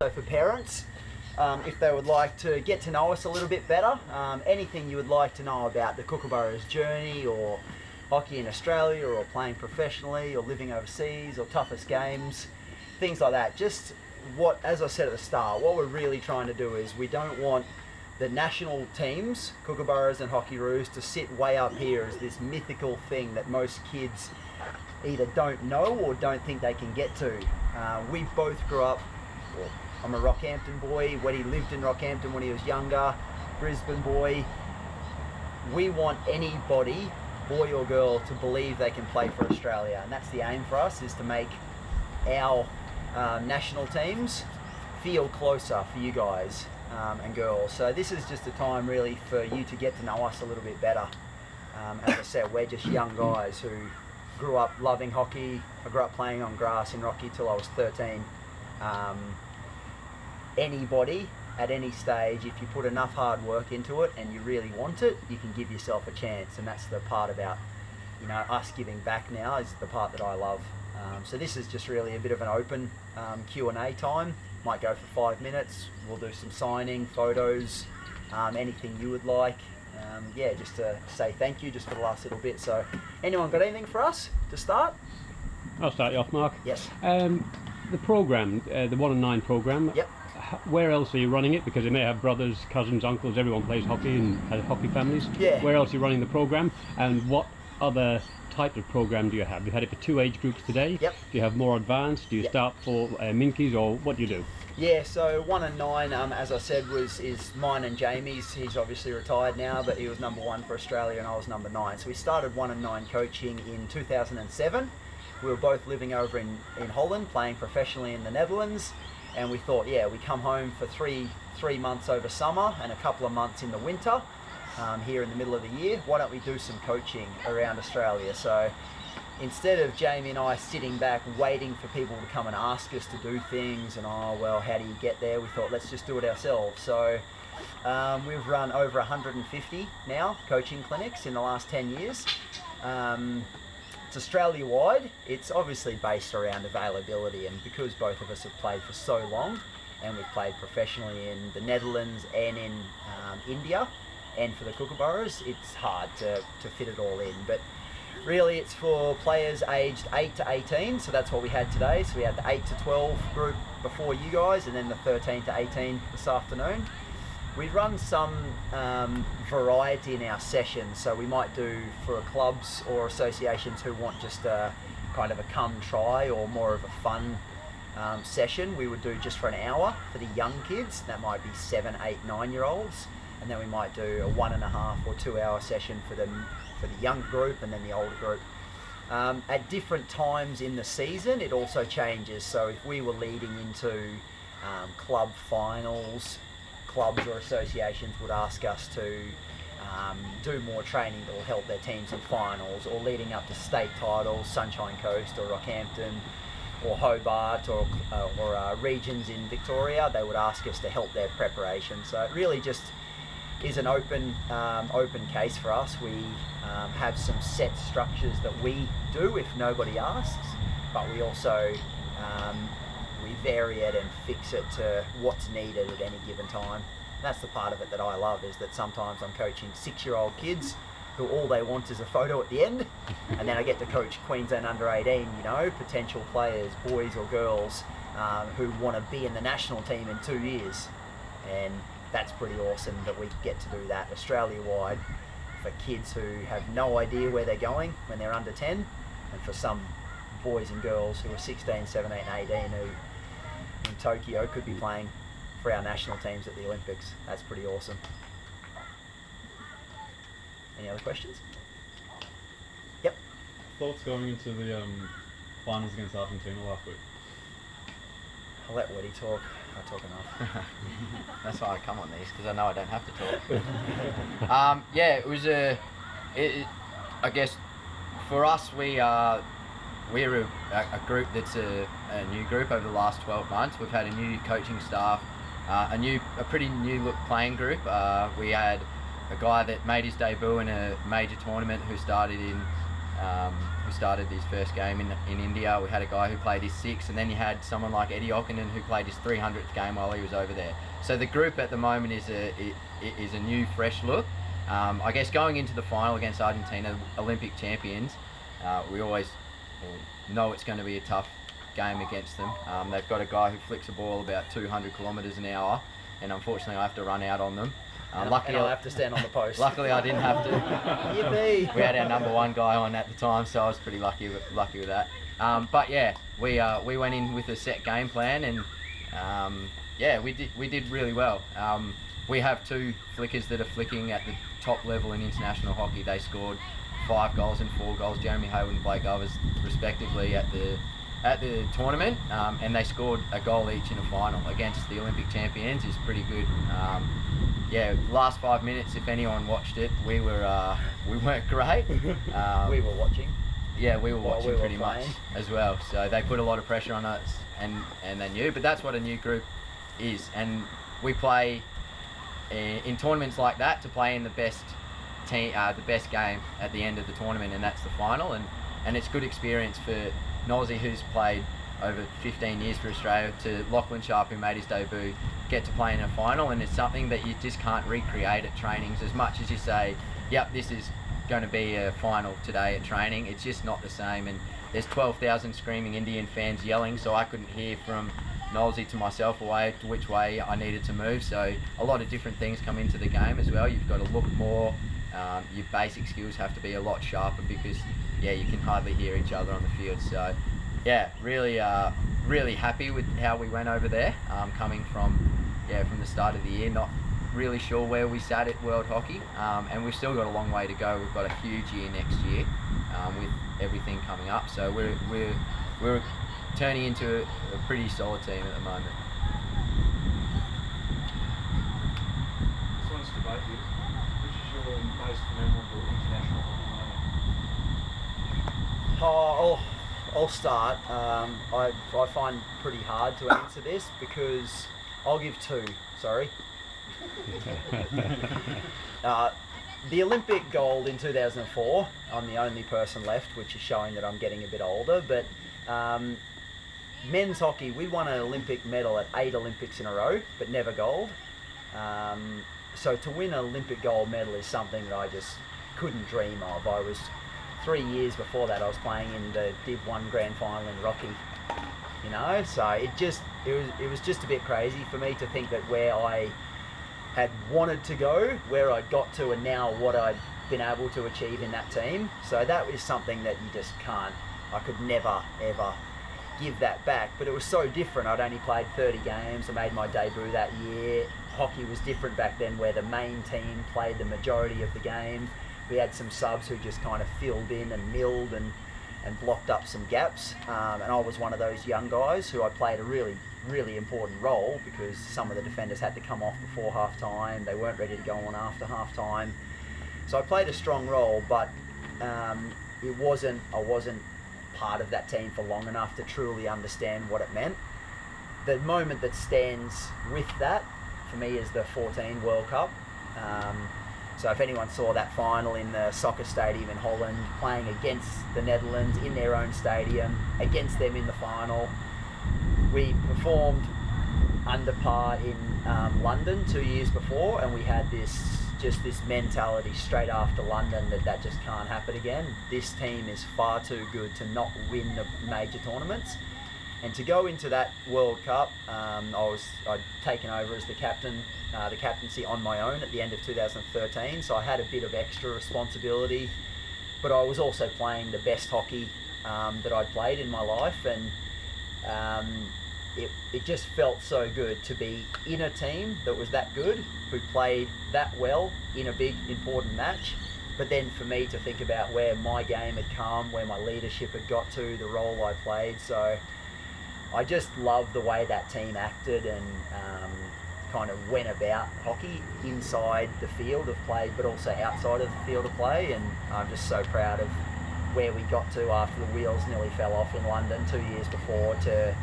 So for parents, if they would like to get to know us a little bit better, anything you would like to know about the Kookaburras journey or hockey in Australia or playing professionally or living overseas or toughest games, things like that. Just what, as I said at the start, what we're really trying to do is we don't want the national teams, Kookaburras and Hockeyroos, to sit way up here as this mythical thing that most kids either don't know or don't think they can get to. We both grew up, well, I'm a Rockhampton boy, Weddy lived in Rockhampton when he was younger, Brisbane boy. We want anybody, boy or girl, to believe they can play for Australia, and that's the aim for us, is to make our national teams feel closer for you guys and girls. So this is just a time really for you to get to know us a little bit better. As I said, we're just young guys who grew up loving hockey. I grew up playing on grass in Rocky till I was 13. Anybody at any stage, if you put enough hard work into it and you really want it, you can give yourself a chance, and that's the part about, you know, us giving back now is the part that I love. So this is just really a bit of an open Q&A time. Might go for 5 minutes. We'll do some signing, photos, anything you would like. Yeah, just to say thank you just for the last little bit. So anyone got anything for us to start? I'll start you off, Mark. Yes. The program, the 1 and 9 program. Yep. Where else are you running it? Because they may have brothers, cousins, uncles, everyone plays hockey and has hockey families. Yeah. Where else are you running the program? And what other type of program do you have? You had it for 2 age groups today. Yep. Do you have more advanced? Do you start for minkies, or what do you do? Yeah, so 1 and 9, as I said, is mine and Jamie's. He's obviously retired now, but he was number 1 for Australia and I was number 9. So we started 1 and 9 coaching in 2007. We were both living over in Holland, playing professionally in the Netherlands. And we thought, yeah, we come home for three months over summer and a couple of months in the winter here in the middle of the year. Why don't we do some coaching around Australia? So instead of Jamie and I sitting back waiting for people to come and ask us to do things and, oh, well, how do you get there? We thought, let's just do it ourselves. So we've run over 150 now coaching clinics in the last 10 years. It's Australia-wide. It's obviously based around availability, and because both of us have played for so long and we've played professionally in the Netherlands and in India and for the Kookaburras, it's hard to fit it all in. But really it's for players aged 8 to 18, so that's what we had today. So we had the 8 to 12 group before you guys, and then the 13 to 18 this afternoon. We run some variety in our sessions, so we might do for clubs or associations who want just a kind of a come try or more of a fun session. We would do just for an hour for the young kids. That might be 7, 8, 9-year-olds, and then we might do a 1.5 or 2 hour session for the young group and then the older group. At different times in the season, it also changes. So if we were leading into club finals, clubs or associations would ask us to do more training that will help their teams in finals, or leading up to state titles, Sunshine Coast or Rockhampton or Hobart or regions in Victoria, they would ask us to help their preparation. So it really just is an open case for us. We have some set structures that we do if nobody asks, but we also we vary it and fix it to what's needed at any given time. That's the part of it that I love, is that sometimes I'm coaching 6-year-old kids who all they want is a photo at the end, and then I get to coach Queensland under 18, you know, potential players, boys or girls, who want to be in the national team in 2 years. And that's pretty awesome that we get to do that Australia-wide for kids who have no idea where they're going when they're under 10, and for some boys and girls who are 16, 17, 18 who in Tokyo could be playing for our national teams at the Olympics. That's pretty awesome. Any other questions? Yep. Thoughts going into the finals against Argentina last week? I'll let Weddy talk. I talk enough. That's why I come on these, because I know I don't have to talk. Yeah, it was I guess for us, we're a group that's a new group over the last 12 months. We've had a new coaching staff, a pretty new look playing group. We had a guy that made his debut in a major tournament who started in who started his first game in India. We had a guy who played his 6th, and then you had someone like Eddie Ockenden who played his 300th game while he was over there. So the group at the moment is a new, fresh look. I guess going into the final against Argentina, Olympic champions, we always know it's going to be a tough game against them. They've got a guy who flicks a ball about 200 kilometres an hour, and unfortunately I have to run out on them. Luckily, I'll have to stand on the post. Luckily, I didn't have to. Yippee! We had our number 1 guy on at the time, so I was pretty lucky with that. But yeah, we went in with a set game plan, and yeah, we did really well. We have 2 flickers that are flicking at the top level in international hockey. They scored 5 goals and 4 goals, Jeremy Hayward and Blake Govers, respectively, at the tournament, and they scored a goal each in a final against the Olympic champions. Is pretty good. Yeah, last 5 minutes, if anyone watched it, we weren't great. We were watching. Yeah, we were While watching we were pretty much playing. as well. So they put a lot of pressure on us, and they knew. But that's what a new group is, and we play in tournaments like that to play in the best team, the best game at the end of the tournament, and that's the final. And it's good experience for Nosey, who's played over 15 years for Australia, to Lachlan Sharp, who made his debut, get to play in a final, and it's something that you just can't recreate at trainings. As much as you say, yep, this is going to be a final today at training, it's just not the same. And there's 12,000 screaming Indian fans yelling, so I couldn't hear from Knowlesy to myself which way I needed to move. So a lot of different things come into the game as well. You've got to look more. Your basic skills have to be a lot sharper, because yeah, you can hardly hear each other on the field. So yeah, really happy with how we went over there. Coming from the start of the year, not really sure where we sat at World Hockey, and we've still got a long way to go. We've got a huge year next year with everything coming up. So we're turning into a pretty solid team at the moment. This one's to both of you. Which is your most memorable international hockey moment? I'll start. I find pretty hard to answer this because I'll give 2. Sorry. The Olympic gold in 2004. I'm the only person left, which is showing that I'm getting a bit older. But men's hockey, we won an Olympic medal at 8 Olympics in a row, but never gold. So to win an Olympic gold medal is something that I just couldn't dream of. I was 3 years before that, I was playing in the Div 1 Grand Final in Rocky, you know. So it was just a bit crazy for me to think that where I had wanted to go, where I got to, and now what I'd been able to achieve in that team. So that was something that you just can't. I could never ever give that back. But it was so different. I'd only played 30 games. I made my debut that year. Hockey was different back then, where the main team played the majority of the games. We had some subs who just kind of filled in and milled and blocked up some gaps. And I was one of those young guys who I played a really, really important role, because some of the defenders had to come off before half time. They weren't ready to go on after half time. So I played a strong role, but I wasn't part of that team for long enough to truly understand what it meant. The moment that stands with that for me is the 14 World Cup. So if anyone saw that final in the soccer stadium in Holland, playing against the Netherlands in their own stadium, against them in the final, we performed under par in London 2 years before, and we had this mentality straight after London that just can't happen again. This team is far too good to not win the major tournaments. And to go into that World Cup, I'd taken over as the captaincy on my own at the end of 2013, so I had a bit of extra responsibility, but I was also playing the best hockey that I'd played in my life, and it just felt so good to be in a team that was that good, who played that well in a big important match. But then for me to think about where my game had come, where my leadership had got to, the role I played. So I just love the way that team acted and kind of went about hockey inside the field of play, but also outside of the field of play. And I'm just so proud of where we got to after the wheels nearly fell off in London 2 years before, to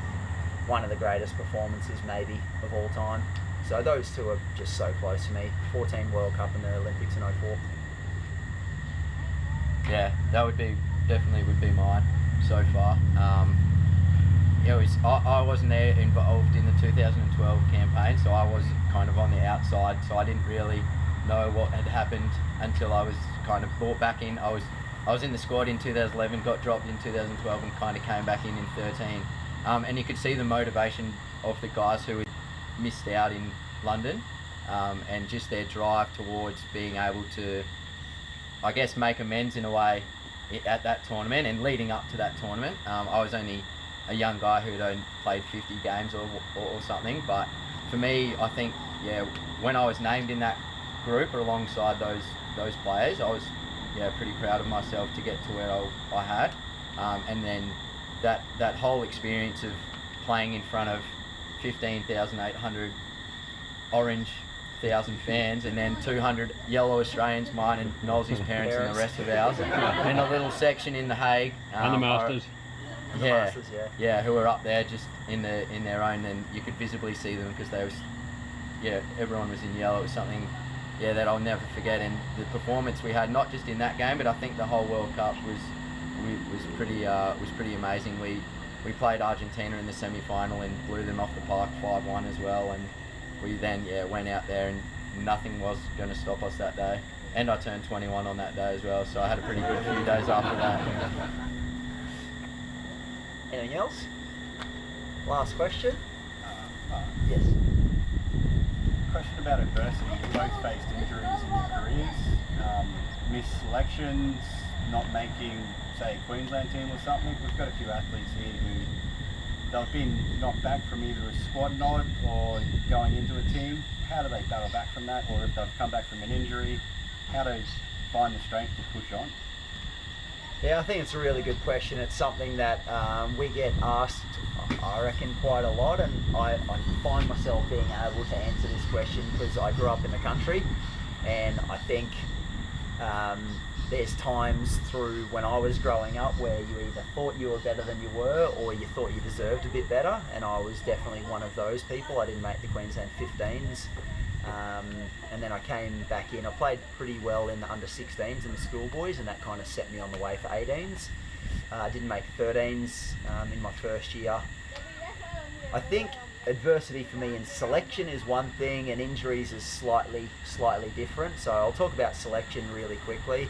one of the greatest performances maybe of all time. So those two are just so close to me. 14 World Cup and the Olympics in 04. Yeah, that would be definitely would be mine so far. I wasn't there involved in the 2012 campaign, so I was kind of on the outside, so I didn't really know what had happened until I was kind of brought back in. I was in the squad in 2011, got dropped in 2012, and kind of came back in 13. And you could see the motivation of the guys who had missed out in London, and just their drive towards being able to, I guess, make amends in a way at that tournament and leading up to that tournament. I was only a young guy who'd only played 50 games or something, but for me, I think, when I was named in that group or alongside those players, I was pretty proud of myself to get to where I had, and then that whole experience of playing in front of 15,800 orange 1,000 fans, and then 200 yellow Australians, mine and Knowles' parents and the rest of ours, and a little section in The Hague. And the Masters. Who were up there just in their own, and you could visibly see them because everyone was in yellow. It was something that I'll never forget, and the performance we had, not just in that game, but I think the whole World Cup was pretty amazing. We played Argentina in the semi-final and blew them off the park 5-1 as well, and we then went out there and nothing was going to stop us that day, and I turned 21 on that day as well, so I had a pretty good few days after that. Anything else? Last question? Yes. Question about adversity. You both faced injuries in your careers, missed selections, not making, say, a Queensland team or something. We've got a few athletes here who they've been knocked back from either a squad nod or going into a team. How do they battle back from that? Or if they've come back from an injury, how do they find the strength to push on? Yeah, I think it's a really good question. It's something that we get asked, I reckon, quite a lot, and I find myself being able to answer this question because I grew up in the country, and I think there's times through when I was growing up where you either thought you were better than you were or you thought you deserved a bit better, and I was definitely one of those people. I didn't make the Queensland 15s. And then I came back in. I played pretty well in the under 16s and the schoolboys, and that kind of set me on the way for 18s. I didn't make 13s in my first year. I think adversity for me in selection is one thing, and injuries is slightly different. So I'll talk about selection really quickly.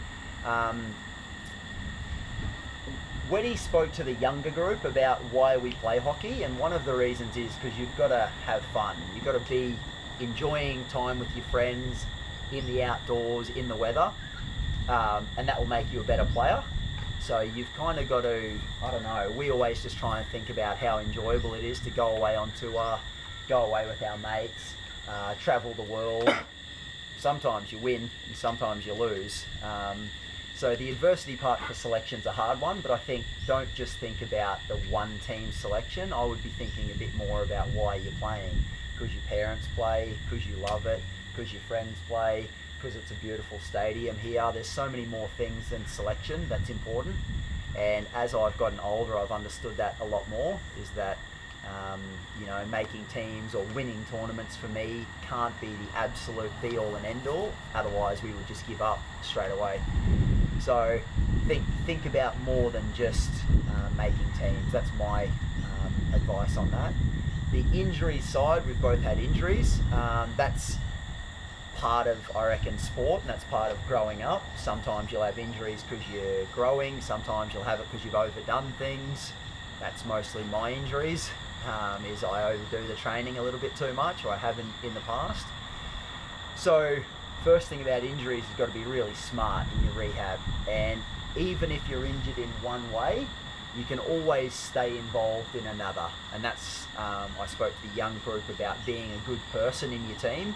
When he spoke to the younger group about why we play hockey, and one of the reasons is because you've got to have fun. You've got to be enjoying time with your friends in the outdoors, in the weather, and that will make you a better player. So you've kind of got to, I don't know, we always just try and think about how enjoyable it is to go away on tour, go away with our mates, travel the world. Sometimes you win and sometimes you lose. So the adversity part for selection's a hard one, but I think don't just think about the one team selection. I would be thinking a bit more about why you're playing. Because your parents play, because you love it, because your friends play, because it's a beautiful stadium here. There's so many more things than selection that's important. And as I've gotten older, I've understood that a lot more, is that, making teams or winning tournaments for me can't be the absolute be all and end all. Otherwise we would just give up straight away. So think about more than just making teams. That's my advice on that. The injury side, we've both had injuries. That's part of, I reckon, sport, and that's part of growing up. Sometimes you'll have injuries because you're growing. Sometimes you'll have it because you've overdone things. That's mostly my injuries, is I overdo the training a little bit too much, or I haven't in the past. So first thing about injuries, you've got to be really smart in your rehab. And even if you're injured in one way, you can always stay involved in another. And that's, I spoke to the young group about being a good person in your team.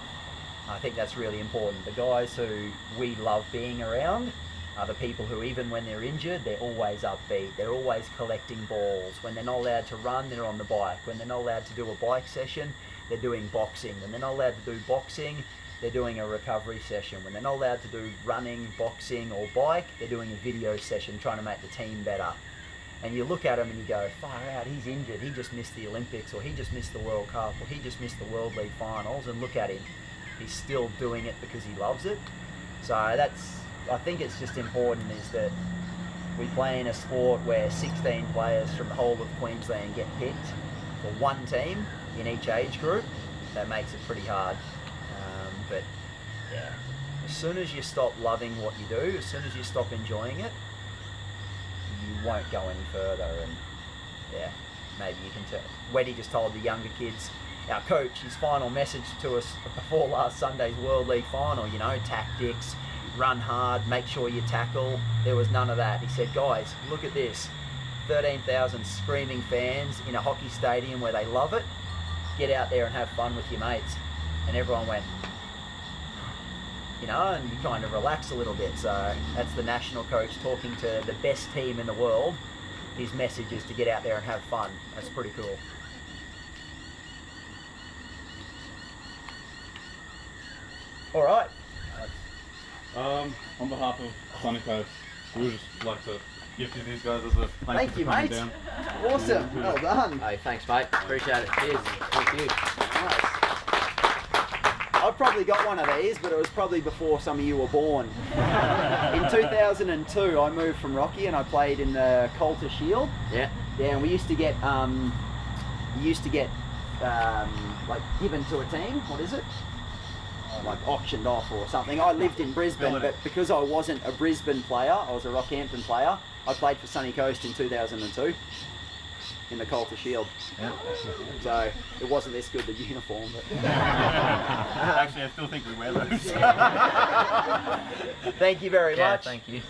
I think that's really important. The guys who we love being around are the people who, even when they're injured, they're always upbeat. They're always collecting balls. When they're not allowed to run, they're on the bike. When they're not allowed to do a bike session, they're doing boxing. When they're not allowed to do boxing, they're doing a recovery session. When they're not allowed to do running, boxing or bike, they're doing a video session trying to make the team better. And you look at him and you go, far out, he's injured, he just missed the Olympics, or he just missed the World Cup, or he just missed the World League finals, and look at him. He's still doing it because he loves it. So that's, I think it's just important, is that we play in a sport where 16 players from the whole of Queensland get picked for one team in each age group. That makes it pretty hard. But yeah, as soon as you stop loving what you do, as soon as you stop enjoying it, you won't go any further. And yeah, maybe you can tell. Weddy just told the younger kids, our coach, his final message to us before last Sunday's World League final, you know, tactics, run hard, make sure you tackle. There was none of that. He said, guys, look at this. 13,000 screaming fans in a hockey stadium where they love it. Get out there and have fun with your mates. And everyone went, you know, and you kind of relax a little bit. So that's the national coach talking to the best team in the world. His message is to get out there and have fun. That's pretty cool. All right. On behalf of Sunny Coast, we would just like to gift you these guys as a Thank you, mate. down. Awesome. Well done. Hey, thanks, mate. Appreciate it. Cheers. Thank you. Nice. I've probably got one of these, but it was probably before some of you were born. In 2002, I moved from Rocky and I played in the Coulter Shield. Yeah. Yeah, and we used to get like given to a team. What is it? Like auctioned off or something. I lived in Brisbane, but because I wasn't a Brisbane player, I was a Rockhampton player. I played for Sunny Coast in 2002 in the Coulter Shield. Yeah. So it wasn't this good, the uniform. But Actually, I still think we wear those. thank you very Yeah, much. thank you.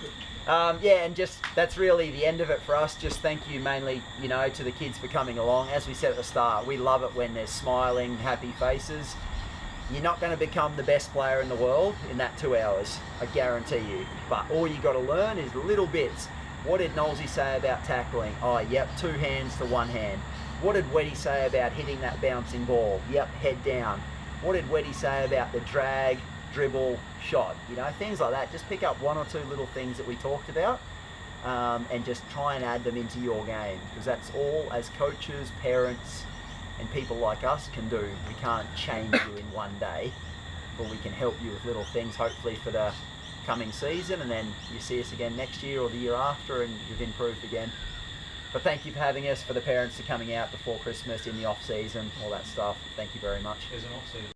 Yeah, and just that's really the end of it for us. Just thank you mainly, you know, to the kids for coming along. As we said at the start, we love it when there's smiling, happy faces. You're not going to become the best player in the world in that 2 hours, I guarantee you. But all you got to learn is little bits. What did Knowlesy say about tackling? Oh, yep, 2 hands to 1 hand. What did Weddy say about hitting that bouncing ball? Yep, head down. What did Weddy say about the drag, dribble, shot? You know, things like that. Just pick up 1 or 2 little things that we talked about and just try and add them into your game, because that's all as coaches, parents, and people like us can do. We can't change you in one day, but we can help you with little things, hopefully for the coming season, and then you see us again next year or the year after and you've improved again. But thank you for having us, for the parents for coming out before Christmas, in the off season, all that stuff. Thank you very much. There's an off season.